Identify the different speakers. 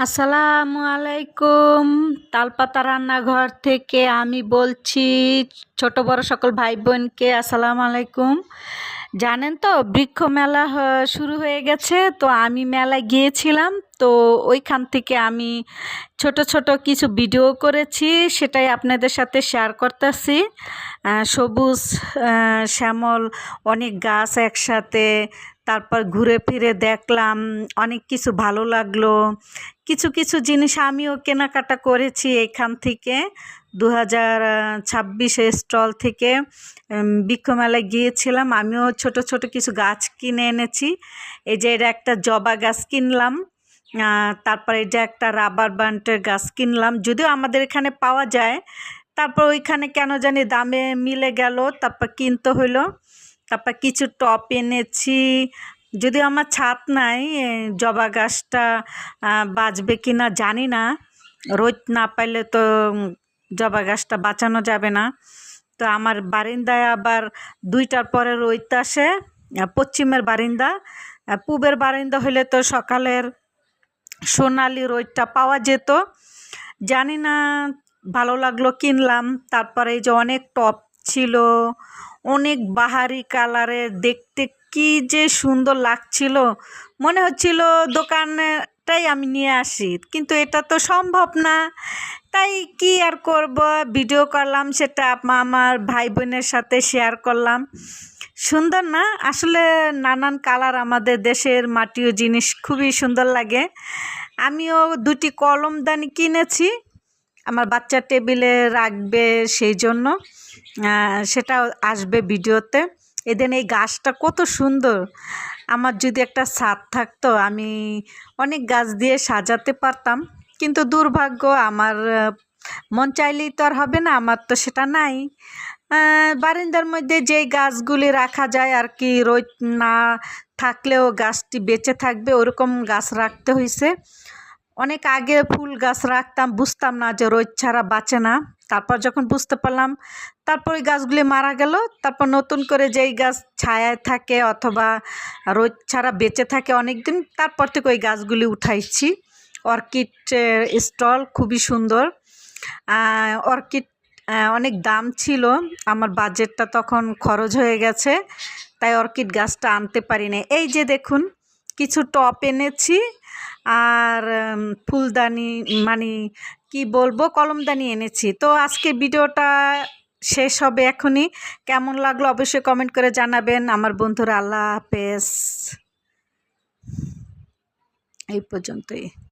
Speaker 1: আসসালামু আলাইকুম। তালপাতা রান্নাঘর থেকে আমি বলছি। ছোট বড় সকল ভাই বোনকে আসসালামু আলাইকুম। জানেন তো বৃক্ষ মেলা শুরু হয়ে গেছে, তো আমি মেলায় গিয়েছিলাম। তো ওইখান থেকে আমি ছোট ছোট কিছু ভিডিও করেছি, সেটাই আপনাদের সাথে শেয়ার করতেছি। সবুজ শ্যামল অনেক গাছ একসাথে, তারপর ঘুরে ফিরে দেখলাম, অনেক কিছু ভালো লাগলো। কিছু কিছু জিনিস আমিও কেনাকাটা করেছি এখান থেকে। 2026 স্টল থেকে বৃক্ষমেলায় গিয়েছিলাম। আমিও ছোট ছোট কিছু গাছ কিনে এনেছি। এই যে এটা একটা জবা গাছ কিনলাম, তারপর এই যে একটা রাবার বান্টের গাছ কিনলাম, যদিও আমাদের এখানে পাওয়া যায়। তারপর ওইখানে কেন জানি দামে মিলে গেল, তারপর কিনতে হইলো। তারপর কিছু টপ এনেছি, যদিও আমার ছাদ নাই। জবা গাছটা বাঁচবে কি না জানি না, রোদ না পাইলে তো জবা গাছটা বাঁচানো যাবে না। তো আমার বারিন্দায় আবার 2টার পরে রোদ আসে, পশ্চিমের বারিন্দা। পূবের বারিন্দা হইলে তো সকালের সোনালি রোদটা পাওয়া যেত। জানি না, ভালো লাগলো কিনলাম। তারপরে এই যে অনেক টপ ছিল, অনেক বাহারি কালারের, দেখতে কি যে সুন্দর লাগছিল, মনে হচ্ছিল দোকানটাই আমি নিয়ে আসি, কিন্তু এটা তো সম্ভব না। তাই কি আর করব, ভিডিও করলাম, সেটা আমার ভাই বোনের সাথে শেয়ার করলাম। সুন্দর না আসলে? নানান কালার, আমাদের দেশের মাটিও জিনিস খুবই সুন্দর লাগে। আমিও 2টি কলমদানি কিনেছি আমার বাচ্চার টেবিলে রাখবে, সেই জন্য সেটাও আসবে ভিডিওতে। এদিন এই গাছটা কত সুন্দর, আমার যদি একটা ছাদ থাকতো আমি অনেক গাছ দিয়ে সাজাতে পারতাম, কিন্তু দুর্ভাগ্য আমার মন চাইলেই তো আর হবে না, আমার তো সেটা নাই। বারান্দার মধ্যে যেই গাছগুলি রাখা যায় আর কি, রোদ না থাকলেও গাছটি বেঁচে থাকবে ওরকম গাছ রাখতে হয়েছে। অনেক আগে ফুল গাছ রাখতাম, বুঝতাম না যে রোদ ছাড়া বাঁচে না। তারপর যখন বুঝতে পারলাম, তারপর ওই গাছগুলি মারা গেল। তারপর নতুন করে যেই গাছ ছায়ায় থাকে অথবা রোদ ছাড়া বেঁচে থাকে অনেক দিন, তারপর থেকে ওই গাছগুলি উঠাইছি। অর্কিড স্টল খুবই সুন্দর। অর্কিড অনেক দাম ছিল, আমার বাজেটটা তখন খরচ হয়ে গেছে, তাই অর্কিড গাছটা আনতে পারি না। এই যে দেখুন, কিছু টপ এনেছি আর ফুলদানি, মানে কি বলবো, কলমদানি এনেছি। তো আজকে ভিডিওটা শেষ হবে এখনই। কেমন লাগলো অবশ্যই কমেন্ট করে জানাবেন আমার বন্ধুরা। আল্লাহ হাফেজ, এই পর্যন্তই।